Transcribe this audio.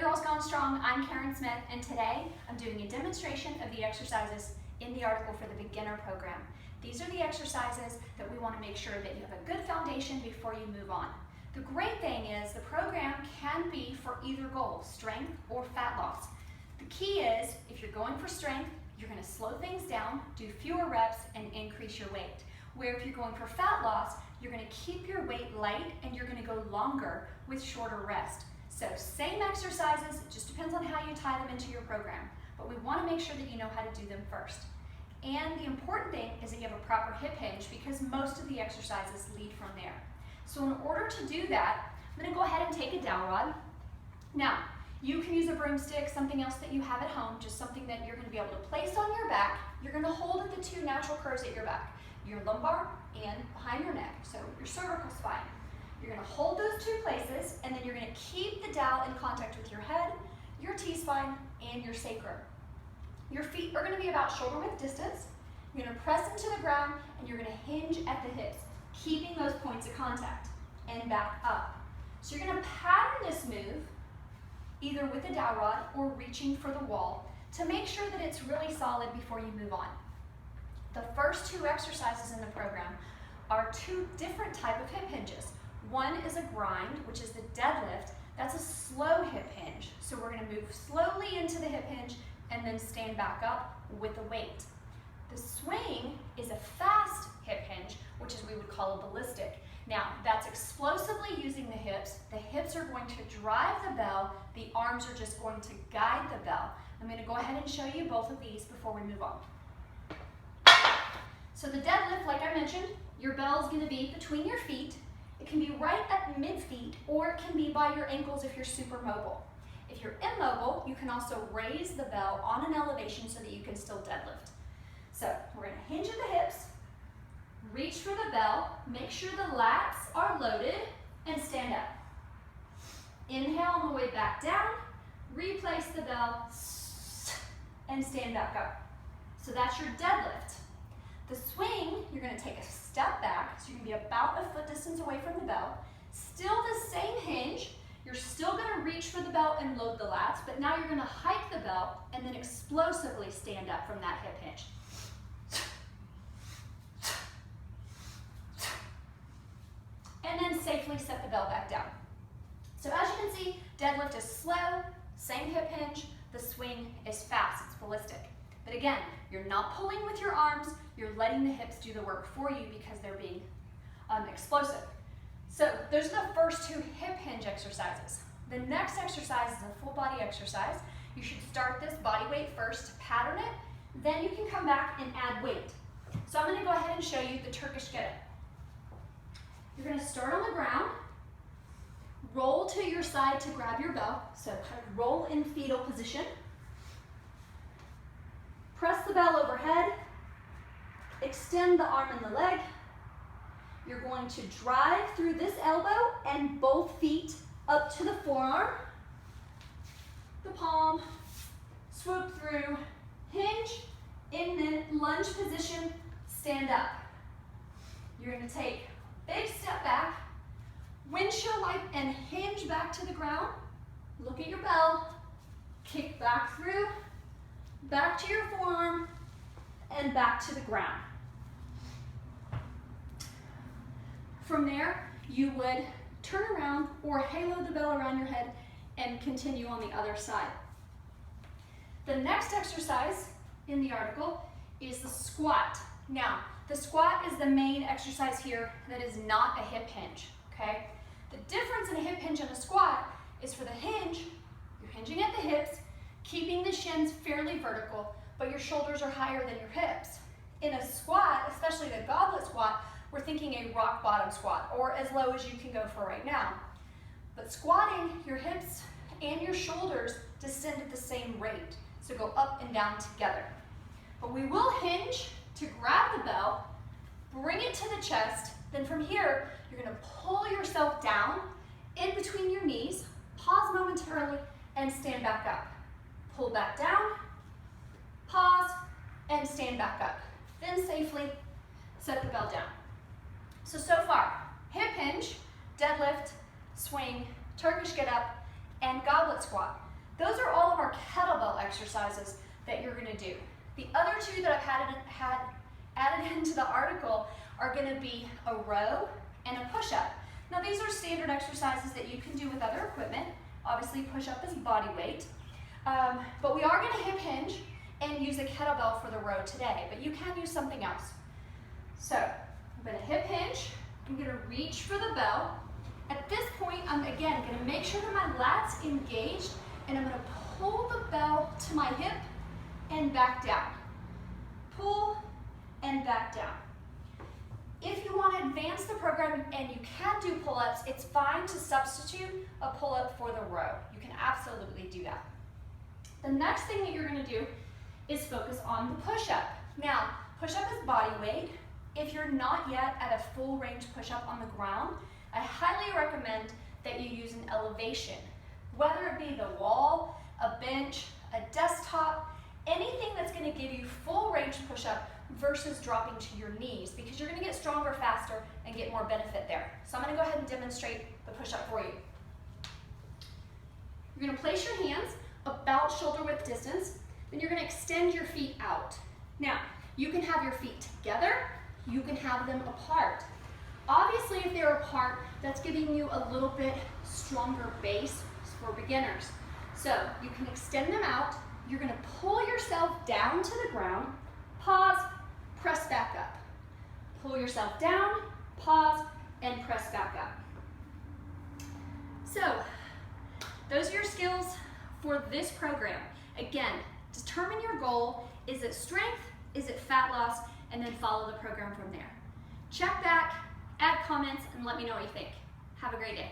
Girls Gone Strong, I'm Karen Smith, and today I'm doing a demonstration of the exercises in the article for the beginner program. These are the exercises that we want to make sure that you have a good foundation before you move on. The great thing is the program can be for either goal, strength or fat loss. The key is, if you're going for strength, you're going to slow things down, do fewer reps, and increase your weight. Where if you're going for fat loss, you're going to keep your weight light and you're going to go longer with shorter rest. So same exercises, it just depends on how you tie them into your program. But we want to make sure that you know how to do them first. And the important thing is that you have a proper hip hinge because most of the exercises lead from there. So in order to do that, I'm going to go ahead and take a dowel rod. Now, you can use a broomstick, something else that you have at home, just something that you're going to be able to place on your back. You're going to hold at the two natural curves at your back, your lumbar and behind your neck, so your cervical spine. You're going to hold those two places, and then you're going to keep the dowel in contact with your head, your T-spine, and your sacrum. Your feet are going to be about shoulder width distance. You're going to press into the ground, and you're going to hinge at the hips, keeping those points of contact, and back up. So you're going to pattern this move either with a dowel rod or reaching for the wall to make sure that it's really solid before you move on. The first two exercises in the program are two different type of hip hinges. One is a grind, which is the deadlift. That's a slow hip hinge. So we're going to move slowly into the hip hinge and then stand back up with the weight. The swing is a fast hip hinge, which is we would call a ballistic. Now, that's explosively using the hips. The hips are going to drive the bell. The arms are just going to guide the bell. I'm going to go ahead and show you both of these before we move on. So the deadlift, like I mentioned, your bell is going to be between your feet. It can be right at mid-feet, or it can be by your ankles if you're super mobile. If you're immobile, you can also raise the bell on an elevation so that you can still deadlift. So we're going to hinge at the hips, reach for the bell, make sure the lats are loaded, and stand up. Inhale on the way back down, replace the bell, and stand back up. So that's your deadlift. The swing, you're going to take a step back, so you're going to be about a foot distance away from the bell. Still the same hinge. You're still going to reach for the bell and load the lats, but now you're going to hike the bell and then explosively stand up from that hip hinge. And then safely set the bell back down. So as you can see, deadlift is slow, same hip hinge. The swing is fast, it's ballistic. But again, you're not pulling with your arms, you're letting the hips do the work for you because they're being explosive. So those are the first two hip hinge exercises. The next exercise is a full body exercise. You should start this body weight first, pattern it, then you can come back and add weight. So I'm going to go ahead and show you the Turkish get-up. You're going to start on the ground, roll to your side to grab your bell, so kind of roll in fetal position. Press the bell overhead, extend the arm and the leg. You're going to drive through this elbow and both feet up to the forearm, the palm, swoop through, hinge, in the lunge position, stand up. You're going to take big step back, windshield wipe and hinge back to the ground. Look at your bell, kick back through, back to your forearm, and back to the ground. From there, you would turn around or halo the bell around your head and continue on the other side. The next exercise in the article is the squat. Now, the squat is the main exercise here that is not a hip hinge, okay? The difference in a hip hinge and a squat is for the hinge, you're hinging at the hips, keeping the shins fairly vertical, but your shoulders are higher than your hips. In a squat, especially the goblet squat, we're thinking a rock bottom squat, or as low as you can go for right now. But squatting, your hips and your shoulders descend at the same rate, so go up and down together. But we will hinge to grab the bell, bring it to the chest, then from here, you're going to pull yourself down in between your knees, pause momentarily, and stand back up. Pull back down, pause, and stand back up. Then safely set the bell down. So far, hip hinge, deadlift, swing, Turkish get up, and goblet squat. Those are all of our kettlebell exercises that you're gonna do. The other two that I've added into the article are gonna be a row and a push-up. Now these are standard exercises that you can do with other equipment. Obviously push-up is body weight, but we are gonna hip hinge and use a kettlebell for the row today, but you can use something else. So I'm gonna hip hinge, I'm gonna reach for the bell. At this point, I'm again gonna make sure that my lat's engaged, and I'm gonna pull the bell to my hip and back down. Pull and back down. If you want to advance the program and you can do pull-ups, it's fine to substitute a pull-up for the row. You can absolutely do that. The next thing that you're going to do is focus on the push-up. Now, push-up is body weight. If you're not yet at a full range push-up on the ground, I highly recommend that you use an elevation, whether it be the wall, a bench, a desktop, anything that's going to give you full range push-up versus dropping to your knees, because you're going to get stronger faster and get more benefit there. So I'm going to go ahead and demonstrate the push-up for you. You're going to place your hands about shoulder width distance, then you're going to extend your feet out. Now, you can have your feet together, you can have them apart. Obviously, if they're apart, that's giving you a little bit stronger base for beginners. So you can extend them out, you're going to pull yourself down to the ground, pause, press back up. Pull yourself down, pause, and press back up. So, those are your skills for this program. Again, determine your goal. Is it strength? Is it fat loss? And then follow the program from there. Check back, add comments, and let me know what you think. Have a great day.